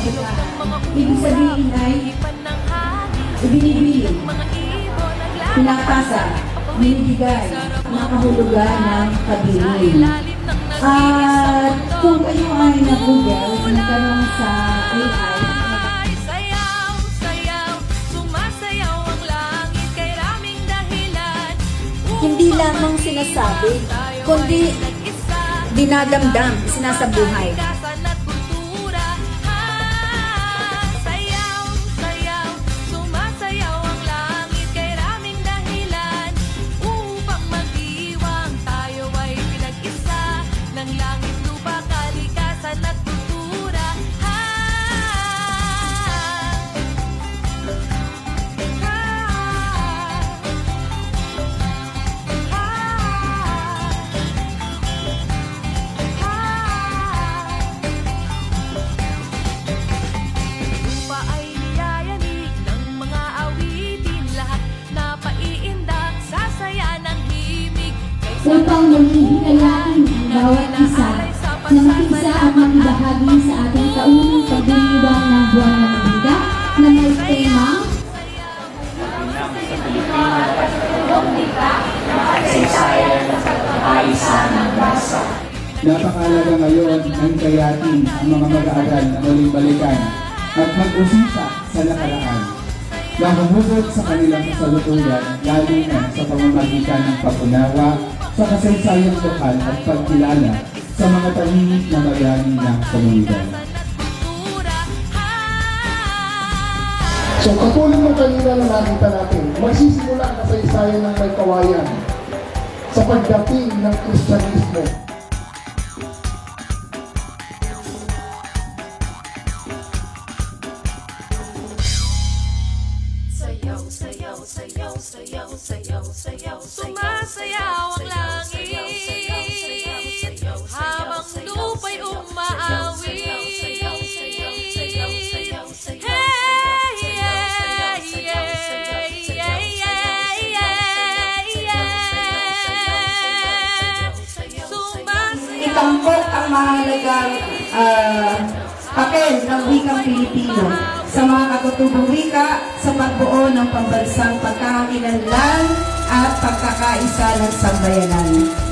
Ibig sabihin ay ibinibili, pinapasa, binibigay, nakahulugan ng kabilin. At kung kayo ay na-google, nagkaroon sa AI, hindi lamang sinasabi, kundi dinadamdam, sinasabuhay. upang maging hinayain ang bawat isa na makisa at makibahagi sa ating taunang pagdiriwang ng buwan ng Bida na may temang sa Pilipinas, kasaysayan at kaisa ng bansa. Napakalaga ngayon ang kayatin ang mga mag-aaral na muling balikan at mag-usisa sa nakaraan na humugot sa kanilang kasalukuyan, lalo na sa pamamagitan ng pag-unawa sa kasaysayang lokal at pagkilala sa mga tahimik na bayani ng komunidad. So katulad ng kanina na nakita natin, magsisimula ang kasaysayan ng may kawayan sa pagdating ng Kristyanismo. Sayaw, sayaw, sayaw, sayaw, sayaw, sayaw, sumasayaw ang langit habang lupa'y umaawi. itampok ang mahalagang papel ng wikang Pilipino sa mga katutubong wika sa pagbuo ng pambansang pagkakakilanlan at pagkakaisa ng sambayanan.